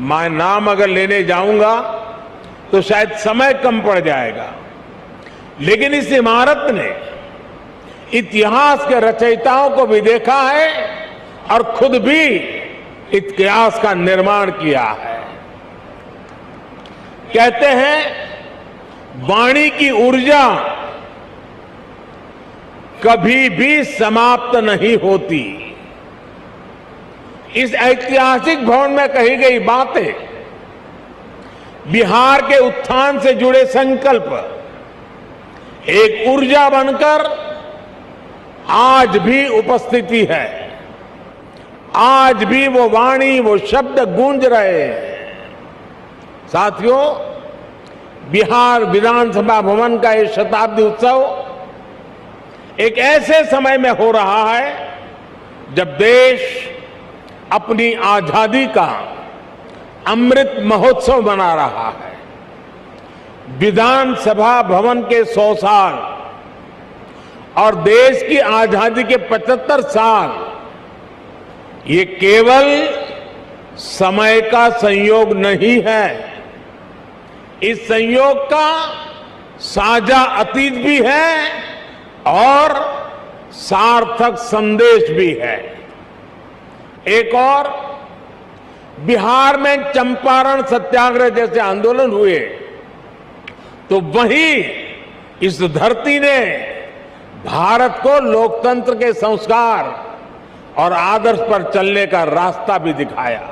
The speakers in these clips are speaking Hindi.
मैं नाम अगर लेने जाऊंगा तो शायद समय कम पड़ जाएगा, लेकिन इस इमारत ने इतिहास के रचयिताओं को भी देखा है और खुद भी इतिहास का निर्माण किया है। कहते हैं वाणी की ऊर्जा कभी भी समाप्त नहीं होती। इस ऐतिहासिक भवन में कही गई बातें, बिहार के उत्थान से जुड़े संकल्प एक ऊर्जा बनकर आज भी उपस्थिति है। आज भी वो वाणी, वो शब्द गूंज रहे हैं। साथियों, बिहार विधानसभा भवन का ये शताब्दी उत्सव एक ऐसे समय में हो रहा है जब देश अपनी आजादी का अमृत महोत्सव मना रहा है। विधानसभा भवन के 100 साल और देश की आजादी के 75 साल, ये केवल समय का संयोग नहीं है, इस संयोग का साझा अतीत भी है और सार्थक संदेश भी है। एक और, बिहार में चंपारण सत्याग्रह जैसे आंदोलन हुए तो वहीं इस धरती ने भारत को लोकतंत्र के संस्कार और आदर्श पर चलने का रास्ता भी दिखाया।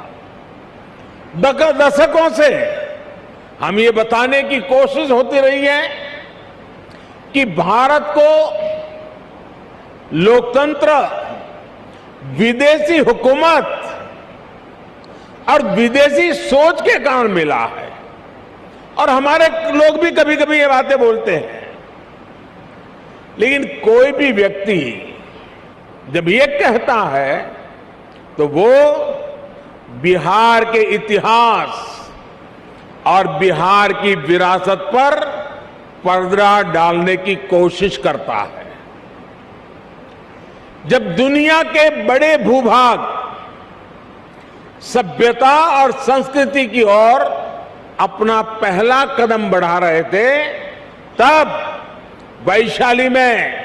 दशकों से हम ये बताने की कोशिश होती रही है कि भारत को लोकतंत्र विदेशी हुकूमत और विदेशी सोच के कारण मिला है, और हमारे लोग भी कभी कभी ये बातें बोलते हैं। लेकिन कोई भी व्यक्ति जब ये कहता है तो वो बिहार के इतिहास और बिहार की विरासत पर पर्दा डालने की कोशिश करता है। जब दुनिया के बड़े भूभाग सभ्यता और संस्कृति की ओर अपना पहला कदम बढ़ा रहे थे, तब वैशाली में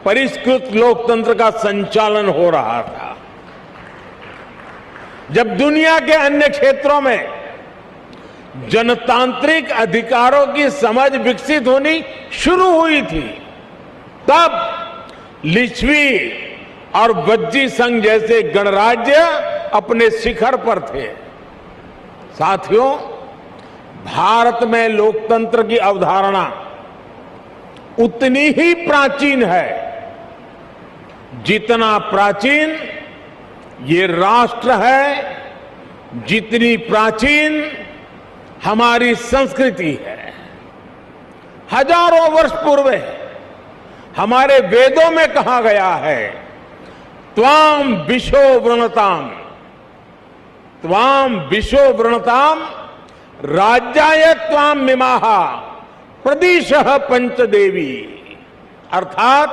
परिष्कृत लोकतंत्र का संचालन हो रहा था। जब दुनिया के अन्य क्षेत्रों में जनतांत्रिक अधिकारों की समझ विकसित होनी शुरू हुई थी, तब लिच्छवी और वज्जी संघ जैसे गणराज्य अपने शिखर पर थे। साथियों, भारत में लोकतंत्र की अवधारणा उतनी ही प्राचीन है जितना प्राचीन ये राष्ट्र है, जितनी प्राचीन हमारी संस्कृति है। हजारों वर्ष पूर्व हमारे वेदों में कहा गया है, त्वाम विशो वृणताम, त्वाम विशो वृणताम राज्याय त्वाम मिमाहा प्रदिशः पंचदेवी। अर्थात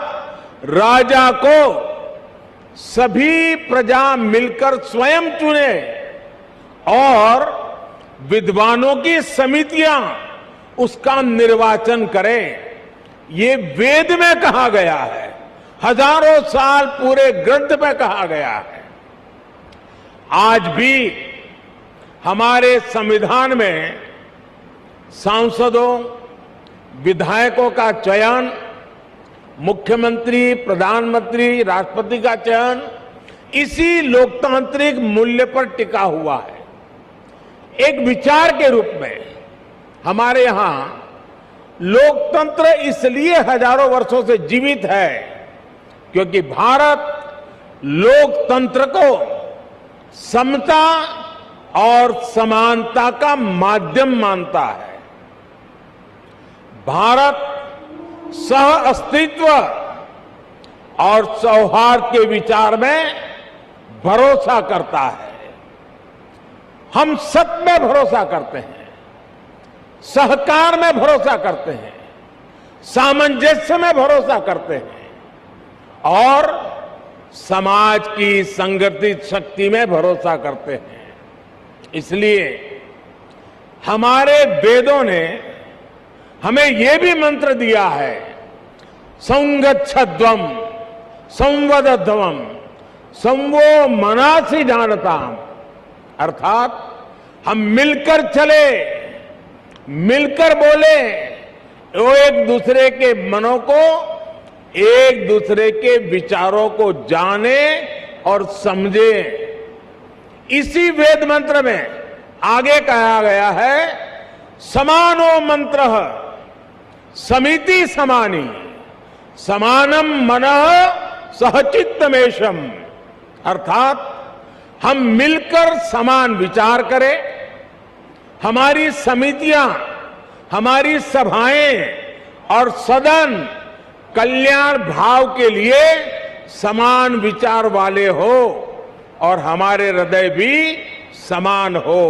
राजा को सभी प्रजा मिलकर स्वयं चुने और विद्वानों की समितियां उसका निर्वाचन करें। ये वेद में कहा गया है, हजारों साल पूरे ग्रंथ में कहा गया है। आज भी हमारे संविधान में सांसदों, विधायकों का चयन, मुख्यमंत्री, प्रधानमंत्री, राष्ट्रपति का चयन इसी लोकतांत्रिक मूल्य पर टिका हुआ है। एक विचार के रूप में हमारे यहां लोकतंत्र इसलिए हजारों वर्षों से जीवित है क्योंकि भारत लोकतंत्र को समता और समानता का माध्यम मानता है। भारत सह अस्तित्व और सौहार्द के विचार में भरोसा करता है। हम सत्य में भरोसा करते हैं, सहकार में भरोसा करते हैं, सामंजस्य में भरोसा करते हैं और समाज की संगठित शक्ति में भरोसा करते हैं। इसलिए हमारे वेदों ने हमें यह भी मंत्र दिया है, संगच्छध्वम संवदध्वम संवो मनासी जानता, अर्थात हम मिलकर चले, मिलकर बोले, वो एक दूसरे के मनों को, एक दूसरे के विचारों को जाने और समझे। इसी वेद मंत्र में आगे कहा गया है, समानो मंत्र समिति समानी समानम मनः सहचित्तमेशम, अर्थात हम मिलकर समान विचार करें, हमारी समितियां, हमारी सभाएं और सदन कल्याण भाव के लिए समान विचार वाले हो और हमारे हृदय भी समान हो।